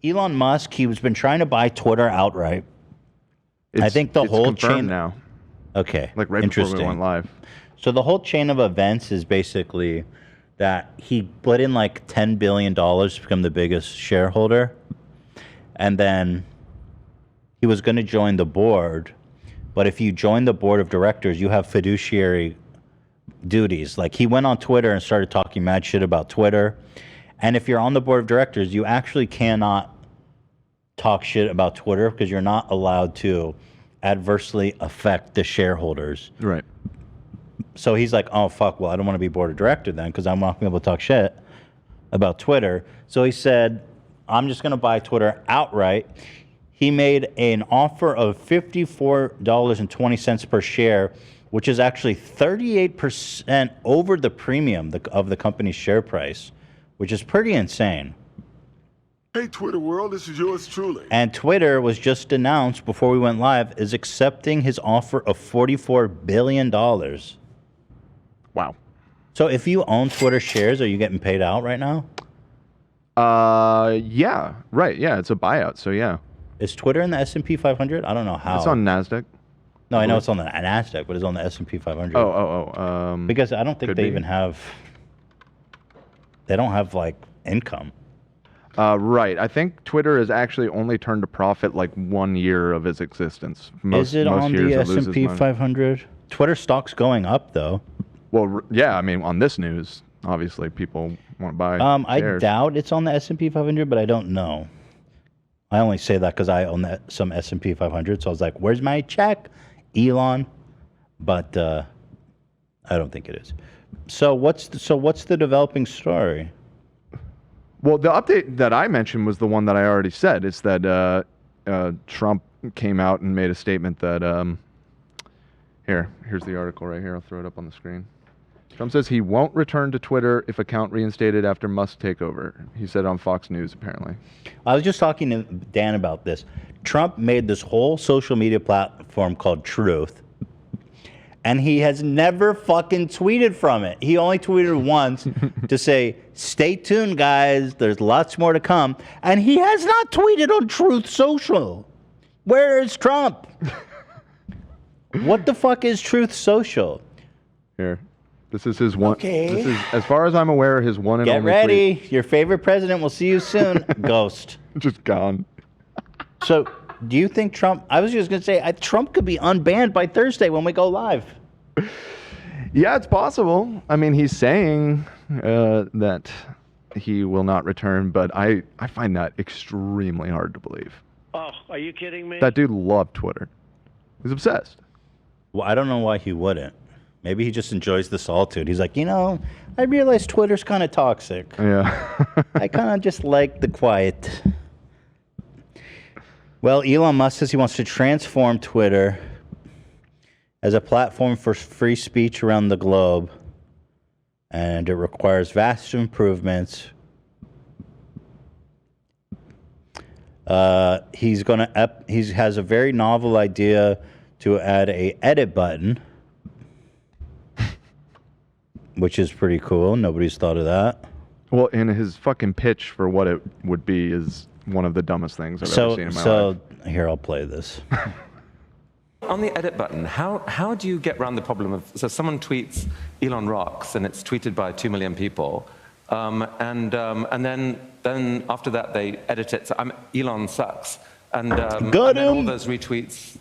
Elon Musk, he's been trying to buy Twitter outright. I think the whole chain now. Okay, like right before we went live. So the whole chain of events is basically that he put in like $10 billion to become the biggest shareholder, and then he was going to join the board. But if you join the board of directors, you have fiduciary duties. Like he went on Twitter and started talking mad shit about Twitter. And if you're on the board of directors, you actually cannot talk shit about Twitter because you're not allowed to adversely affect the shareholders. Right. So he's like, oh, fuck, well, I don't want to be board of director then because I'm not going to be able to talk shit about Twitter. So he said, I'm just going to buy Twitter outright. He made an offer of $54.20 per share, which is actually 38% over the premium of the company's share price, which is pretty insane. Hey, Twitter world, this is yours truly. And Twitter was just announced before we went live is accepting his offer of $44 billion. Wow. So if you own Twitter shares, are you getting paid out right now? Yeah. Right. Yeah, it's a buyout, so yeah. Is Twitter in the S&P 500? I don't know how. It's on NASDAQ. No, I know it's on the NASDAQ, but it's on the S&P 500. Because I don't think they even have... They don't have, like, income. Right. I think Twitter has actually only turned a profit like 1 year of its existence. Is it on the S&P 500? Twitter stock's going up, though. Well, yeah, I mean, on this news, obviously, people want to buy I shares. doubt it's on the S&P 500, but I don't know. I only say that because I own some S&P 500, so I was like, where's my check, Elon? But I don't think it is. So what's the developing story? Well, the update that I mentioned was the one that I already said. It's that Trump came out and made a statement that here's the article right here. I'll throw it up on the screen. Trump says he won't return to Twitter if account reinstated after Musk takeover. He said on Fox News, apparently. I was just talking to Dan about this. Trump made this whole social media platform called Truth, and he has never fucking tweeted from it. He only tweeted once to say, stay tuned, guys. There's lots more to come. And he has not tweeted on Truth Social. Where is Trump? What the fuck is Truth Social? Here. This is his one. Okay. This is, as far as I'm aware, his one and Get only ready. tweet. Your favorite president will see you soon. Ghost. Just gone. So, do you think Trump... I was just going to say, Trump could be unbanned by Thursday when we go live. Yeah, it's possible. I mean, he's saying that he will not return, but I find that extremely hard to believe. Oh, are you kidding me? That dude loved Twitter. He's obsessed. Well, I don't know why he wouldn't. Maybe he just enjoys the solitude. He's like, I realize Twitter's kind of toxic. Yeah. I kind of just like the quiet. Well, Elon Musk says he wants to transform Twitter as a platform for free speech around the globe. And it requires vast improvements. He has a very novel idea to add a edit button, which is pretty cool. Nobody's thought of that. Well, and his fucking pitch for what it would be is one of the dumbest things I've ever seen in my life. So here, I'll play this. On the edit button, how do you get around the problem of, so someone tweets Elon rocks and it's tweeted by 2 million people, and then after that they edit it, so Elon sucks, and then all those retweets,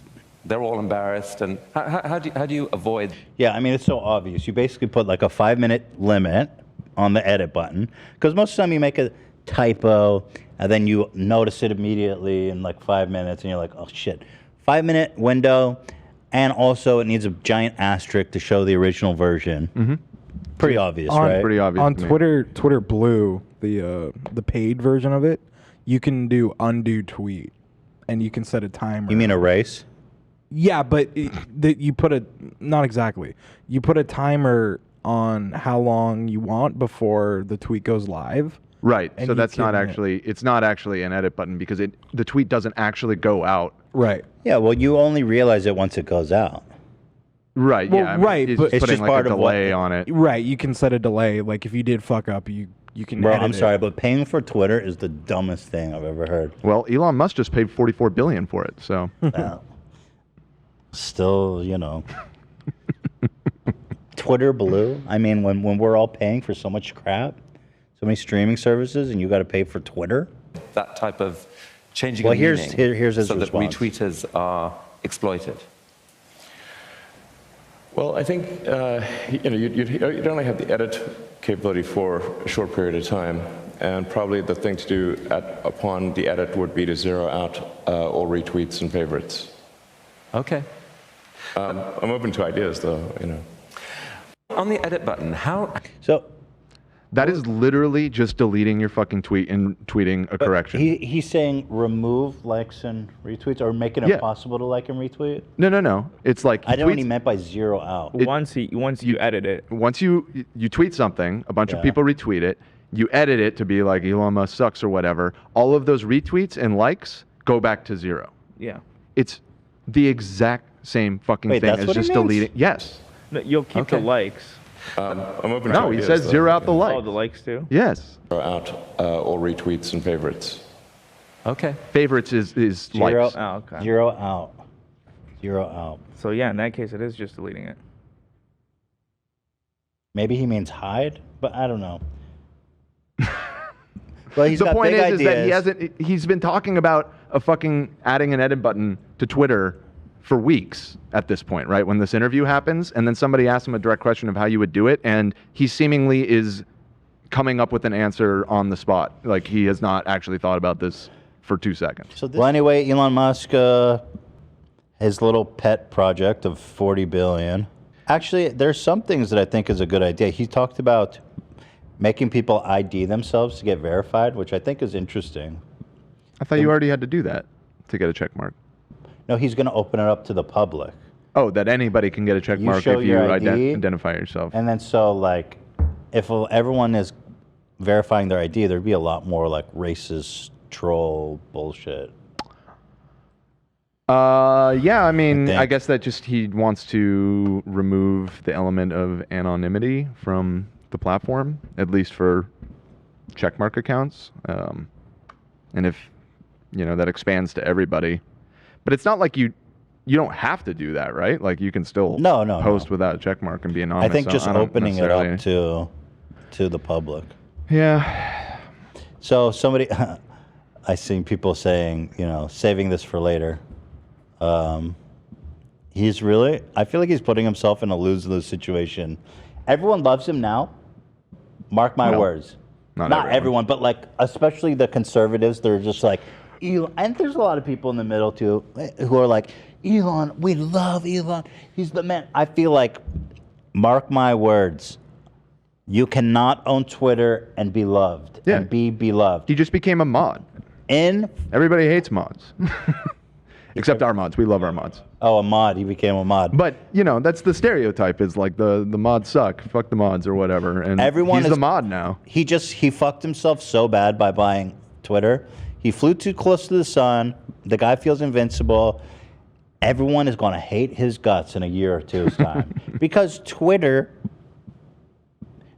they're all embarrassed, and how do you avoid? Yeah, I mean, it's so obvious. You basically put like a 5-minute limit on the edit button, because most of the time you make a typo, and then you notice it immediately in like 5 minutes, and you're like, oh shit. 5-minute window, and also it needs a giant asterisk to show the original version. Mm-hmm. Pretty obvious, right? Pretty obvious. On Twitter Blue, the paid version of it, you can do undo tweet, and you can set a timer. You mean erase? Yeah, but you put not exactly. You put a timer on how long you want before the tweet goes live. Right. So that's not actually. It's not actually an edit button because the tweet doesn't actually go out. Right. Yeah. Well, you only realize it once it goes out. Right. Well, yeah. I mean, right. it's But just putting just like part a of what- delay on it. Right. You can set a delay. Like if you did fuck up, you You can. Bro, edit I'm it. sorry, but paying for Twitter is the dumbest thing I've ever heard. Well, Elon Musk just paid $44 billion for it, so. Still, Twitter Blue. I mean, when we're all paying for so much crap, so many streaming services, and you got to pay for Twitter. That type of changing Well, of meaning here's his so response. that retweeters are exploited. Well, I think you'd only have the edit capability for a short period of time, and probably the thing to do upon the edit would be to zero out all retweets and favorites. Okay. I'm open to ideas, though. On the edit button, how? So That is literally just deleting your fucking tweet and tweeting a correction. he's saying remove likes and retweets, or making it possible to like and retweet. No. It's like I know what he meant by zero out. Once you edit it. Once you tweet something, a bunch of people retweet it, you edit it to be like Elon Musk sucks or whatever. All of those retweets and likes go back to zero. Yeah. It's the exact same fucking thing that's as what he just means? deleting. Yes. No, you'll keep the likes. I'm open to No, he ideas, says though. zero out the likes. Oh, the likes too? Yes. Zero out all retweets and favorites. Okay. Favorites is Zero, likes. Oh, okay. zero out. Zero out. So yeah, in that case, it is just deleting it. Maybe he means hide, but I don't know. Well, he's The got point big is that ideas. he's been talking about a fucking adding an edit button to Twitter for weeks at this point, right? When this interview happens, and then somebody asks him a direct question of how you would do it, and he seemingly is coming up with an answer on the spot. Like he has not actually thought about this for 2 seconds. Well, anyway, Elon Musk, his little pet project of $40 billion. Actually, there's some things that I think is a good idea. He talked about making people ID themselves to get verified, which I think is interesting. I thought you already had to do that to get a check mark. No, he's going to open it up to the public. Oh, that anybody can get a check You mark show if you your ID, identify yourself. And then so, like, if everyone is verifying their ID, there'd be a lot more, like, racist troll bullshit. Yeah, I mean, think. I guess that just he wants to remove the element of anonymity from the platform, at least for checkmark accounts. And if, that expands to everybody. But it's not like you don't have to do that, right? Like you can still post without a checkmark and be anonymous. I think just I don't opening it necessarily- up to the public. Yeah. So somebody, I seen people saying, saving this for later. I feel like he's putting himself in a lose-lose situation. Everyone loves him now. Mark my words. Not everyone, but like, especially the conservatives, they're just like, Elon. And there's a lot of people in the middle too, who are like, Elon, we love Elon. He's the man. I feel like, mark my words, you cannot own Twitter and be loved and be beloved. He just became a mod. Everybody hates mods. Except our mods. We love our mods. Oh, a mod. He became a mod. But, that's the stereotype is like the mods suck. Fuck the mods or whatever. And he's the mod now. He fucked himself so bad by buying Twitter. He flew too close to the sun. The guy feels invincible. Everyone is going to hate his guts in a year or two's time. Because Twitter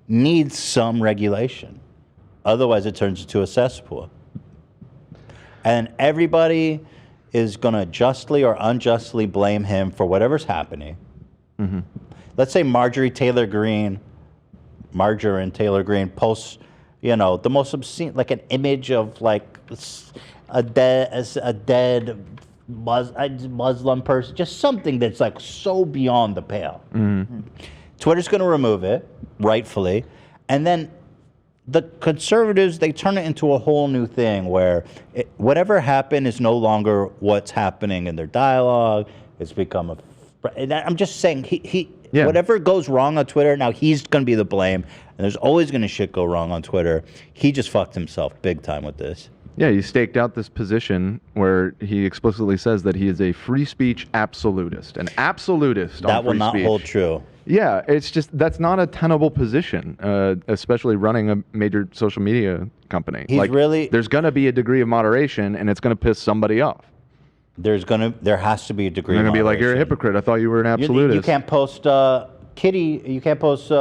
needs some regulation. Otherwise, it turns into a cesspool. And everybody is going to justly or unjustly blame him for whatever's happening. Mm-hmm. Let's say Marjorie Taylor Greene posts, the most obscene, like an image of like a dead Muslim person, just something that's like so beyond the pale. Mm-hmm. Twitter's going to remove it, rightfully, and then the conservatives, they turn it into a whole new thing where whatever happened is no longer what's happening in their dialogue. It's become I'm just saying, whatever goes wrong on Twitter, now he's going to be the blame. And there's always going to shit go wrong on Twitter. He just fucked himself big time with this. Yeah, he staked out this position where he explicitly says that he is a free speech absolutist. An absolutist on free speech. That will not hold true. Yeah, it's just, that's not a tenable position, especially running a major social media company. There's going to be a degree of moderation, and it's going to piss somebody off. There has to be a degree of moderation. They're going to be like, you're a hypocrite. I thought you were an absolutist. You can't post Kitty. You can't post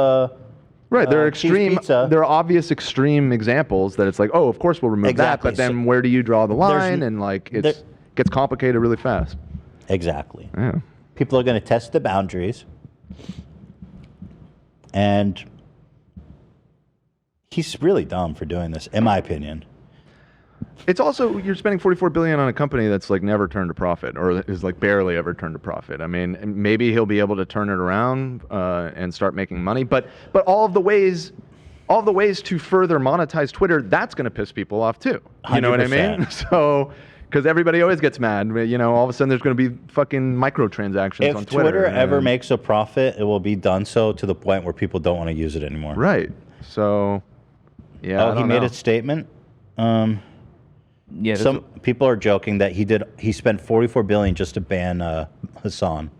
Right, there are cheese extreme. pizza. There are obvious extreme examples that it's like, oh, of course we'll remove Exactly. that, but then So where do you draw the line? n- And like, there- gets complicated really fast. Exactly. Yeah. People are going to test the boundaries, and he's really dumb for doing this, in my opinion. It's also, you're spending $44 billion on a company that's like never turned a profit, or is like barely ever turned a profit. I mean, maybe he'll be able to turn it around and start making money, but all of the ways to further monetize Twitter, that's going to piss people off too. You know what I mean? 100%. So, because everybody always gets mad, you know, all of a sudden there's going to be fucking microtransactions If on Twitter. Twitter ever and- makes a profit, it will be done so to the point where people don't want to use it anymore. Right. So, yeah. Oh, he made a statement. Yeah. Some people are joking that he spent $44 billion just to ban Hassan.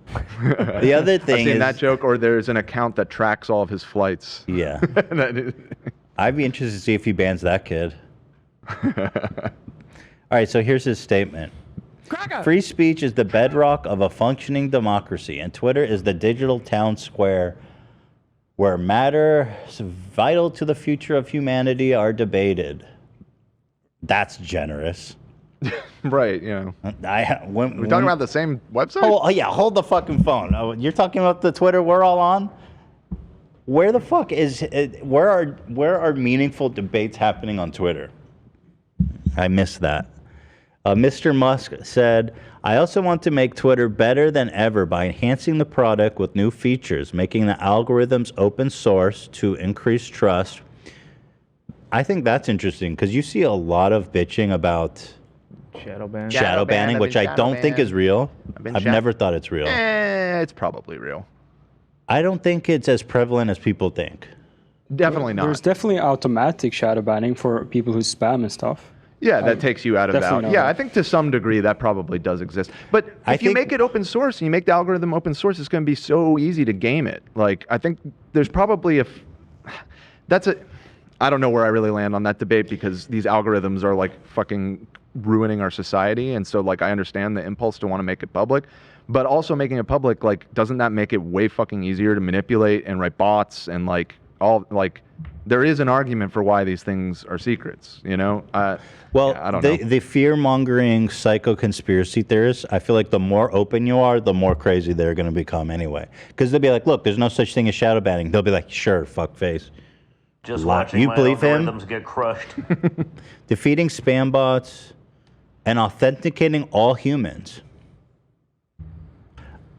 The other I've thing seen is that joke, or there's an account that tracks all of his flights. yeah. That is- I'd be interested to see if he bans that kid. All right, so here's his statement. Free speech is the bedrock of a functioning democracy, and Twitter is the digital town square where matters vital to the future of humanity are debated. That's generous. Right, you know. We're talking about the same website? Oh, yeah, hold the fucking phone. Oh, you're talking about the Twitter we're all on? Where the fuck is where are meaningful debates happening on Twitter? I missed that. Mr. Musk said, I also want to make Twitter better than ever by enhancing the product with new features, making the algorithms open source to increase trust. I think that's interesting because you see a lot of bitching about Shadow ban. shadow banning, which I don't think is real. I've never thought it's real. It's probably real. I don't think it's as prevalent as people think. Definitely not. There's definitely automatic shadow banning for people who spam and stuff. Yeah, that takes you out of definitely that. know Yeah, that. I think to some degree that probably does exist. But I if you think- make it open source and you make the algorithm open source, it's going to be so easy to game it. Like, I think there's probably I don't know where I really land on that debate because these algorithms are like fucking ruining our society. And so like I understand the impulse to want to make it public, but also making it public, like, doesn't that make it way fucking easier to manipulate and write bots and like all like there is an argument for why these things are secrets, you know? Well, yeah, I don't know. the fear-mongering psycho conspiracy theorists, I feel like the more open you are, the more crazy they're going to become anyway. Because they'll be like, look, there's no such thing as shadow banning. They'll be like, sure, fuck face. Just Lie. watching You my believe him? algorithms get crushed. Defeating spam bots and authenticating all humans.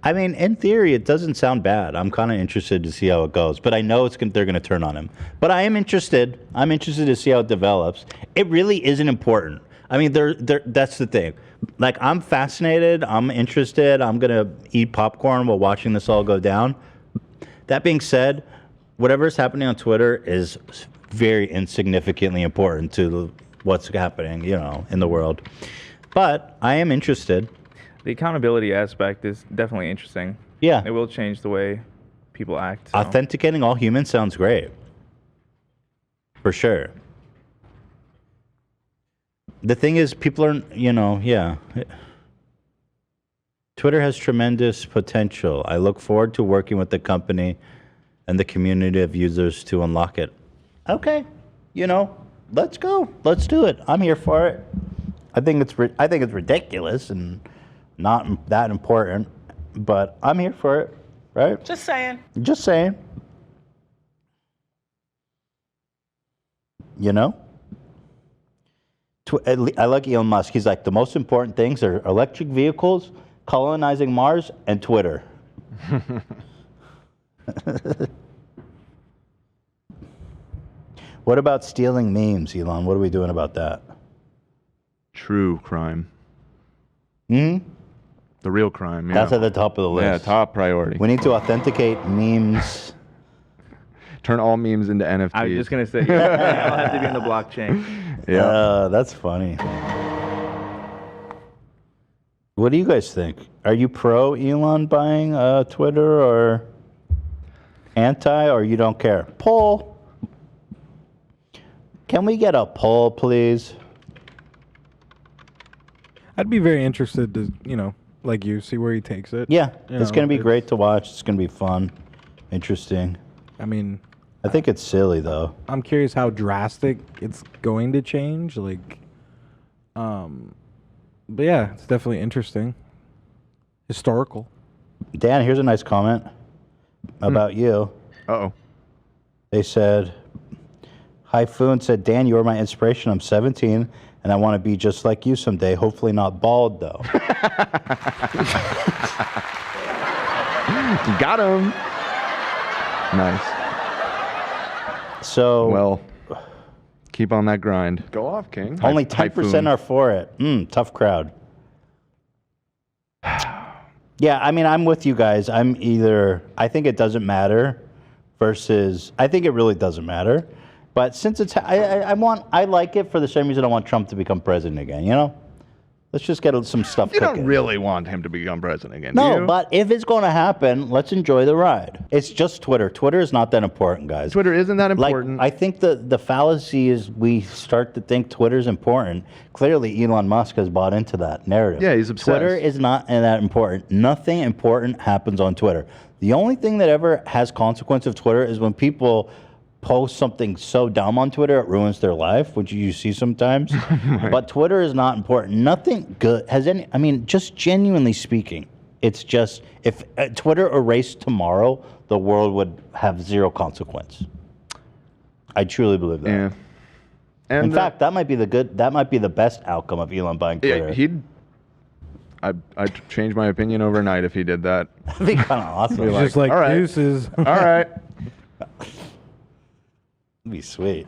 I mean, in theory, it doesn't sound bad. I'm kind of interested to see how it goes, but I know they're going to turn on him. But I am interested. I'm interested to see how it develops. It really isn't important. I mean, that's the thing. Like, I'm fascinated. I'm interested. I'm going to eat popcorn while watching this all go down. That being said, whatever's happening on Twitter is very insignificantly important to what's happening, you know, in the world. But I am interested. The accountability aspect is definitely interesting. Yeah. It will change the way people act. So. Authenticating all humans sounds great. For sure. The thing is, people are, you know, yeah. Twitter has tremendous potential. I look forward to working with the company and the community of users to unlock it. Okay. You know, let's go. Let's do it. I'm here for it. I think it's ridiculous and not that important, but I'm here for it, right? Just saying. Just saying. You know? I like Elon Musk. He's like, the most important things are electric vehicles, colonizing Mars, and Twitter. What about stealing memes, Elon? What are we doing about that? True crime. Hmm? The real crime, yeah. That's at the top of the list. Yeah, top priority. We need to authenticate memes. Turn all memes into NFTs. I was just going to say, I'll have to be in the blockchain. Yeah. That's funny. What do you guys think? Are you pro Elon buying Twitter or anti, or you don't care? Poll. Can we get a poll, please? I'd be very interested to, you know, like you, see where he takes it. Yeah, You it's know, going to be great to watch. It's going to be fun, interesting. I mean, I think it's silly though. I'm curious how drastic it's going to change. Like, but yeah, it's definitely interesting. Historical. Dan, here's a nice comment about you. Uh-oh. They said, Hyphoon said, Dan, you are my inspiration. I'm 17, and I want to be just like you someday. Hopefully not bald, though. Got him. Nice. So, well, keep on that grind. Go off, King. Only 10% are for it. Tough crowd. Yeah, I mean, I'm with you guys. I'm either, I think it doesn't matter versus, I think it really doesn't matter. But since it's, I like it for the same reason I want Trump to become president again, you know? Let's just get some stuff You cooking. don't really want him to become president again, do No, you? but if it's going to happen, let's enjoy the ride. It's just Twitter. Twitter is not that important, guys. Twitter isn't that important. Like, I think the fallacy is we start to think Twitter's important. Clearly, Elon Musk has bought into that narrative. Yeah, he's obsessed. Twitter is not that important. Nothing important happens on Twitter. The only thing that ever has consequence of Twitter is when people post something so dumb on Twitter it ruins their life, which you see sometimes. Right. But Twitter is not important. Nothing good has any. I mean, just genuinely speaking, it's just if Twitter erased tomorrow, the world would have zero consequence. I truly believe that. Yeah. And in fact, that might be the best outcome of Elon buying Twitter. Yeah, I'd change my opinion overnight if he did that. That'd be kind of awesome. It's just like all right. deuces. All right. That'd be sweet.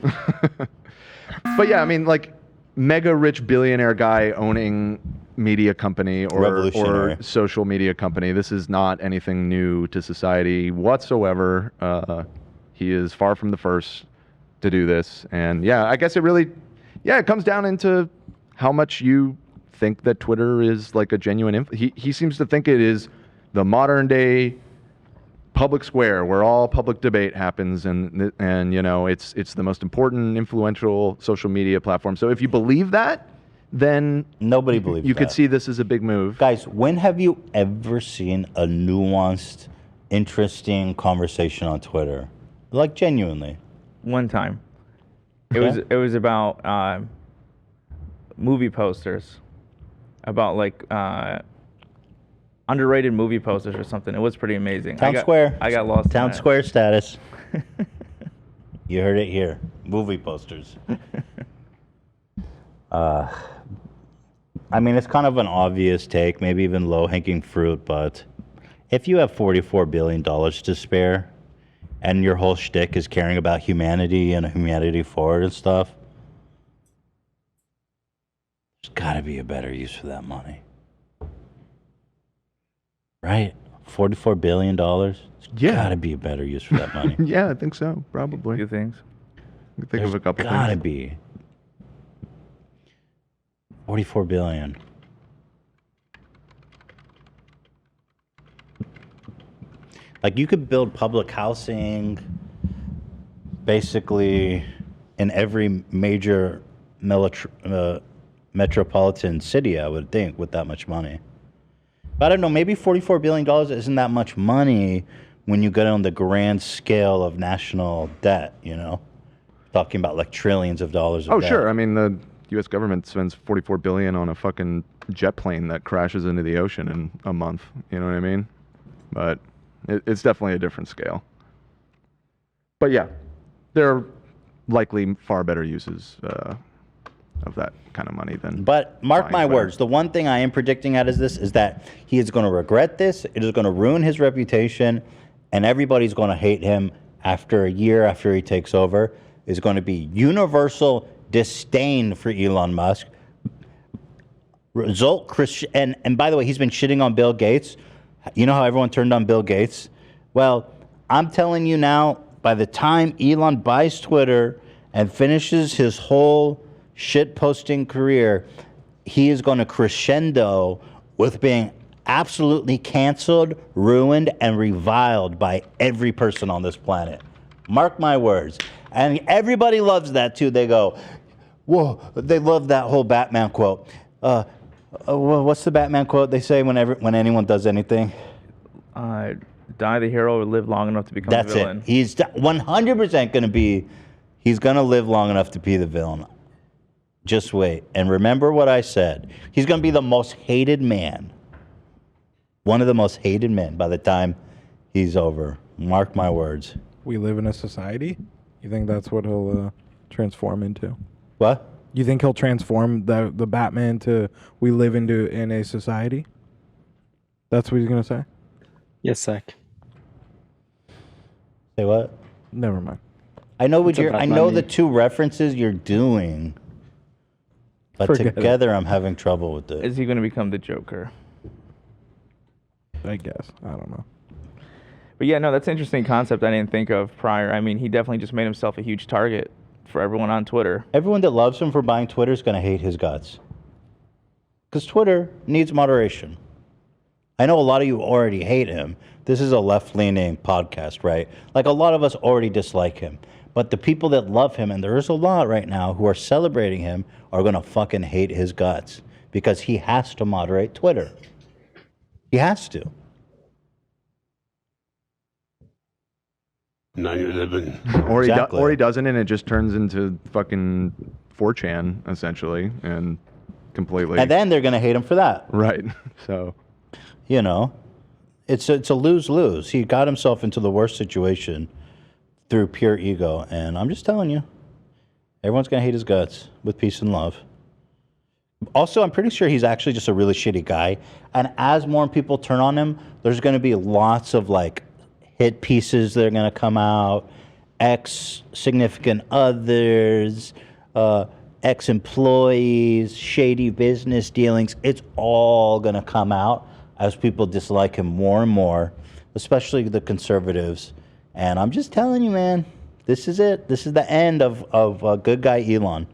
But yeah, I mean, like, mega rich billionaire guy owning media company or social media company. This is not anything new to society whatsoever. He is far from the first to do this. And yeah, I guess it comes down into how much you think that Twitter is like a genuine he seems to think it is the modern day public square where all public debate happens, and you know, it's the most important, influential social media platform. So if you believe that, then nobody believes you that. could see this as a big move. Guys, when have you ever seen a nuanced, interesting conversation on Twitter? Like, genuinely. One time. It was about movie posters. About like underrated movie posters or something. It was pretty amazing. Town Square. I got lost. Town Square status. You heard it here. Movie posters. I mean, it's kind of an obvious take, maybe even low-hanging fruit, but if you have $44 billion to spare and your whole shtick is caring about humanity and humanity forward and stuff, there's got to be a better use for that money. Right? $44 billion? There's got to be a better use for that money. Yeah, I think so. Probably. A few things. I can think of a couple things. Gotta be. 44 billion. Like, you could build public housing basically in every major metropolitan city, I would think, with that much money. But I don't know, maybe $44 billion isn't that much money when you get on the grand scale of national debt, you know? Talking about like trillions of dollars of debt. Sure. I mean, the U.S. government spends $44 billion on a fucking jet plane that crashes into the ocean in a month. You know what I mean? But it's definitely a different scale. But yeah, there are likely far better uses of that kind of money than. But mark my words, the one thing I am predicting out of this is that he is going to regret this. It is going to ruin his reputation, and everybody's going to hate him after a year after he takes over. Is going to be universal disdain for Elon Musk. And by the way, he's been shitting on Bill Gates. You know how everyone turned on Bill Gates? Well, I'm telling you now, by the time Elon buys Twitter and finishes his whole shit-posting career, he is going to crescendo with being absolutely canceled, ruined, and reviled by every person on this planet. Mark my words. And everybody loves that, too. They go, whoa, they love that whole Batman quote. What's the Batman quote they say when anyone does anything? Die the hero or live long enough to become That's the villain. it. He's 100% going to be. He's going to live long enough to be the villain. Just wait. And remember what I said. He's going to be the most hated man. One of the most hated men by the time he's over. Mark my words. We live in a society? You think that's what he'll transform into? What? You think he'll transform the Batman to we live in a society? That's what he's going to say? Yes, Zach. Say what? Never mind. I know what It's a you're. I Batman know the meme. two references you're doing, but Forget it. together I'm having trouble with it. Is he going to become the Joker? I guess. I don't know. But yeah, no, that's an interesting concept I didn't think of prior. I mean, he definitely just made himself a huge target for everyone on Twitter. Everyone that loves him for buying Twitter is going to hate his guts, because Twitter needs moderation. I know a lot of you already hate him. This is a left-leaning podcast, right? Like a lot of us already dislike him. But the people that love him, and there is a lot right now who are celebrating him, are going to fucking hate his guts because he has to moderate Twitter. He has to. Now you're living. Or he Exactly. or he doesn't, and it just turns into fucking 4chan essentially, and completely. And then they're going to hate him for that. right. So You know, it's a lose-lose. He got himself into the worst situation through pure ego. And I'm just telling you, everyone's going to hate his guts with peace and love. Also, I'm pretty sure he's actually just a really shitty guy. And as more people turn on him, there's going to be lots of like hit pieces that are going to come out, ex-significant others, ex-employees, shady business dealings. It's all going to come out as people dislike him more and more, especially the conservatives. And I'm just telling you, man, this is it. This is the end of good guy Elon.